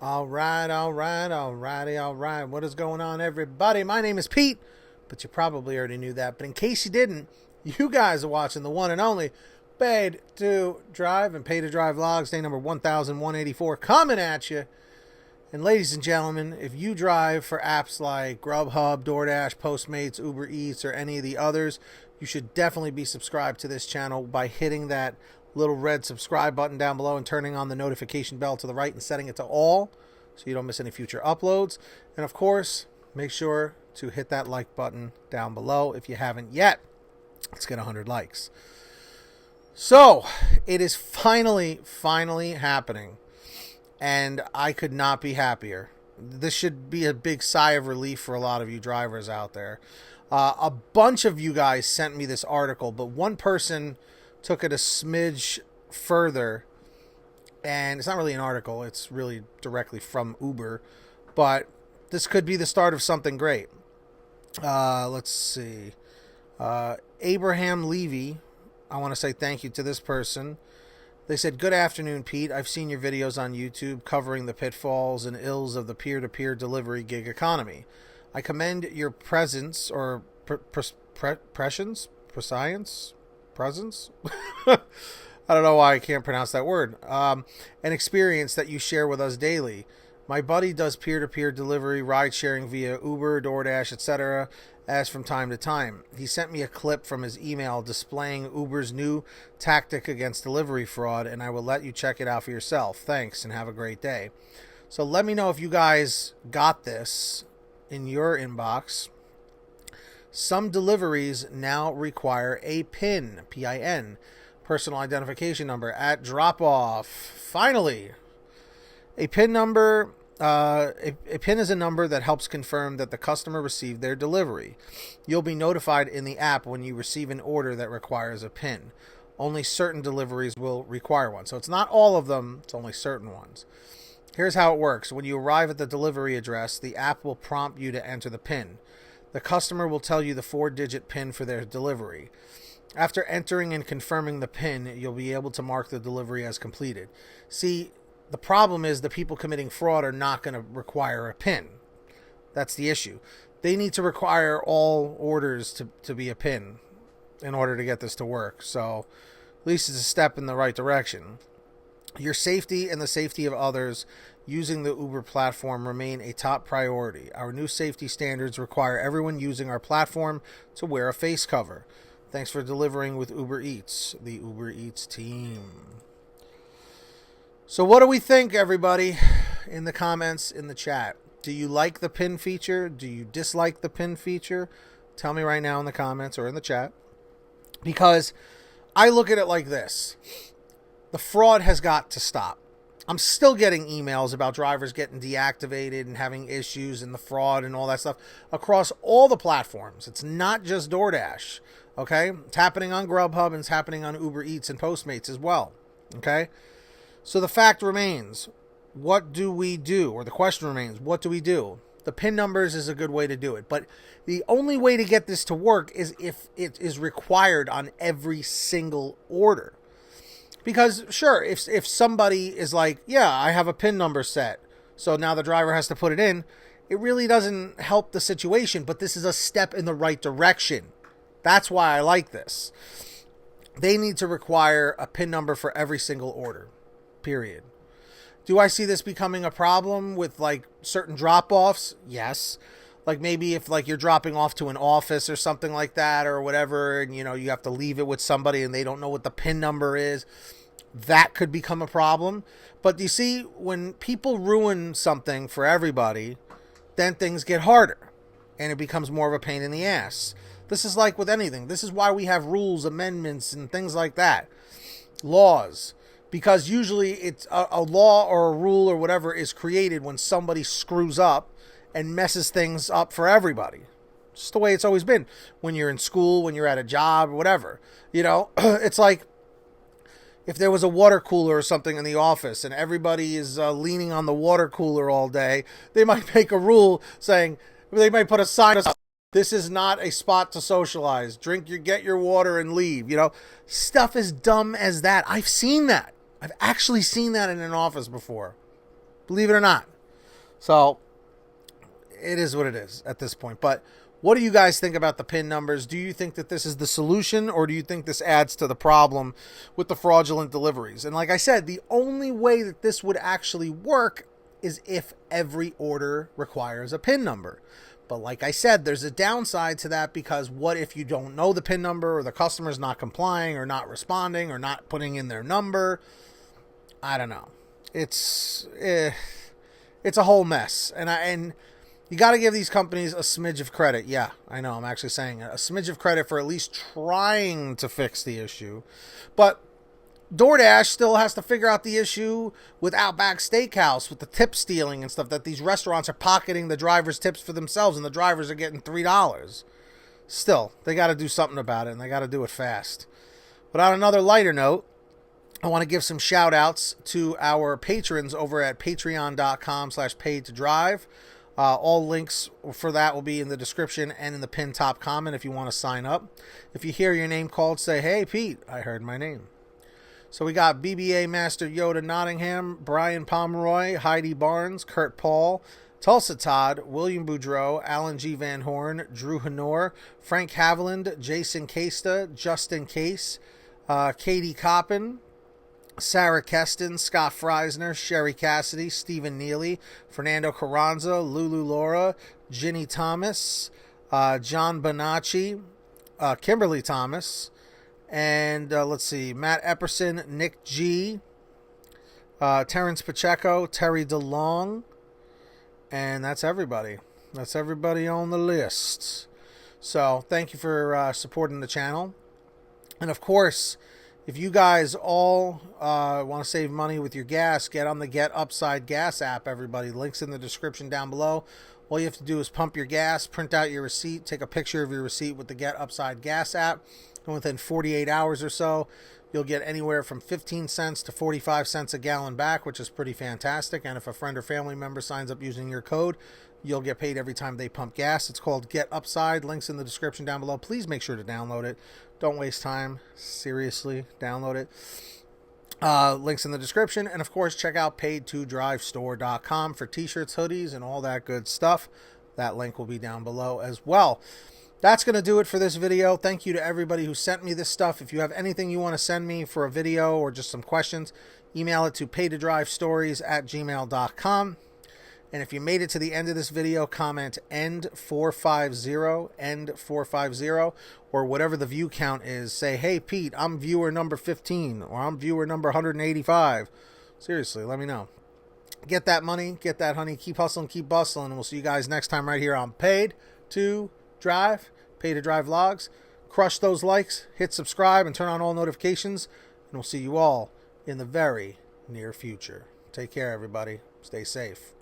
All right, all right, all righty, all right. What is going on, everybody? My name is Pete, but you probably already knew that. But in case you didn't, you guys are watching the one and only Paid to Drive and Pay to Drive Vlogs, day number 1184, coming at you. And ladies and gentlemen, if you drive for apps like GrubHub, DoorDash, Postmates, Uber Eats, or any of the others, you should definitely be subscribed to this channel by hitting that little red subscribe button down below and turning on the notification bell to the right and setting it to all so you don't miss any future uploads. And of course, make sure to hit that like button down below if you haven't yet. Let's get 100 likes. So, it is finally happening. And I could not be happier. This should be a big sigh of relief for a lot of you drivers out there. A bunch of you guys sent me this article, but one person took it a smidge further. And it's not really an article. It's really directly from Uber. But this could be the start of something great. Let's see. Abraham Levy. I want to say thank you to this person. They said, "Good afternoon, Pete. I've seen your videos on YouTube covering the pitfalls and ills of the peer-to-peer delivery gig economy. I commend your presence or prescience? I don't know why I can't pronounce that word. An experience that you share with us daily. My buddy does peer-to-peer delivery, ride-sharing via Uber, DoorDash, etc., as from time to time. He sent me a clip from his email displaying Uber's new tactic against delivery fraud, and I will let you check it out for yourself. Thanks, and have a great day." So let me know if you guys got this in your inbox. Some deliveries now require a PIN, P-I-N, personal identification number, at drop-off. Finally, a PIN number. A PIN is a number that helps confirm that the customer received their delivery. You'll be notified in the app when you receive an order that requires a PIN. Only certain deliveries will require one. So it's not all of them, it's only certain ones. Here's how it works. When you arrive at the delivery address, the app will prompt you to enter the PIN. The customer will tell you the 4-digit PIN for their delivery. After entering and confirming the PIN, you'll be able to mark the delivery as completed. See, the problem is the people committing fraud are not going to require a PIN. That's the issue. They need to require all orders to be a PIN in order to get this to work. So at least it's a step in the right direction. Your safety and the safety of others using the Uber platform remain a top priority. Our new safety standards require everyone using our platform to wear a face cover. Thanks for delivering with Uber Eats, the Uber Eats team. So what do we think, everybody, in the comments, in the chat? Do you like the pin feature? Do you dislike the pin feature? Tell me right now in the comments or in the chat. Because I look at it like this. The fraud has got to stop. I'm still getting emails about drivers getting deactivated and having issues and the fraud and all that stuff across all the platforms. It's not just DoorDash, okay? It's happening on GrubHub and it's happening on Uber Eats and Postmates as well, okay? So the fact remains, what do we do? Or the question remains, what do we do? The PIN numbers is a good way to do it. But the only way to get this to work is if it is required on every single order. Because, sure, if somebody is like, yeah, I have a PIN number set, so now the driver has to put it in, it really doesn't help the situation. But this is a step in the right direction. That's why I like this. They need to require a PIN number for every single order. Period. Do I see this becoming a problem with like certain drop-offs? Yes. Like maybe if like you're dropping off to an office or something like that or whatever, and you know you have to leave it with somebody and they don't know what the PIN number is, that could become a problem. But you see, when people ruin something for everybody, then things get harder and it becomes more of a pain in the ass. This is like with anything. This is why we have rules, amendments, and things like that. Laws. Because usually it's a law or a rule or whatever is created when somebody screws up and messes things up for everybody. Just the way it's always been. When you're in school, when you're at a job, whatever. You know, it's like if there was a water cooler or something in the office and everybody is leaning on the water cooler all day, they might make a rule saying, they might put a sign up, this is not a spot to socialize. Get your water and leave. You know, stuff as dumb as that. I've seen that. I've actually seen that in an office before. believe it or not. So it is what it is at this point. But what do you guys think about the PIN numbers? Do you think that this is the solution, or do you think this adds to the problem with the fraudulent deliveries? And like I said, the only way that this would actually work is if every order requires a PIN number. But like I said, there's a downside to that, because what if you don't know the PIN number, or the customer's not complying or not responding or not putting in their number? I don't know. It's a whole mess. And you got to give these companies a smidge of credit. Yeah, I know. I'm actually saying a smidge of credit for at least trying to fix the issue. But DoorDash still has to figure out the issue with Outback Steakhouse, with the tip stealing and stuff, that these restaurants are pocketing the drivers' tips for themselves and the drivers are getting $3. Still, they got to do something about it, and they got to do it fast. But on another lighter note, I want to give some shout outs to our patrons over at patreon.com/PaidToDrive. All links for that will be in the description and in the pinned top comment if you want to sign up. If you hear your name called, say, "Hey, Pete, I heard my name." So we got BBA Master Yoda Nottingham, Brian Pomeroy, Heidi Barnes, Kurt Paul, Tulsa Todd, William Boudreau, Alan G. Van Horn, Drew Honor, Frank Haviland, Jason Casta, Justin Case, Katie Coppin, Sarah Keston, Scott Freisner, Sherry Cassidy, Stephen Neely, Fernando Carranza, Lulu Laura, Ginny Thomas, John Bonacci, Kimberly Thomas, and let's see, Matt Epperson, Nick G, Terrence Pacheco, Terry DeLong, and that's everybody. That's everybody on the list. So thank you for supporting the channel. And of course, if you guys all want to save money with your gas, get on the Get Upside Gas app, everybody. Links in the description down below. All you have to do is pump your gas, print out your receipt, take a picture of your receipt with the Get Upside Gas app, and within 48 hours or so, you'll get anywhere from 15 cents to 45 cents a gallon back, which is pretty fantastic. And if a friend or family member signs up using your code, you'll get paid every time they pump gas. It's called Get Upside. Links in the description down below. Please make sure to download it. Don't waste time. Seriously, download it. Links in the description. And of course, check out PaidToDriveStore.com for t-shirts, hoodies, and all that good stuff. That link will be down below as well. That's going to do it for this video. Thank you to everybody who sent me this stuff. If you have anything you want to send me for a video or just some questions, email it to PaidToDriveStories@gmail.com. And if you made it to the end of this video, comment end450, or whatever the view count is. Say, "Hey, Pete, I'm viewer number 15, or I'm viewer number 185. Seriously, let me know. Get that money, get that honey, keep hustling, keep bustling, and we'll see you guys next time right here on Paid to Drive, Pay to Drive Vlogs. Crush those likes, hit subscribe, and turn on all notifications, and we'll see you all in the very near future. Take care, everybody. Stay safe.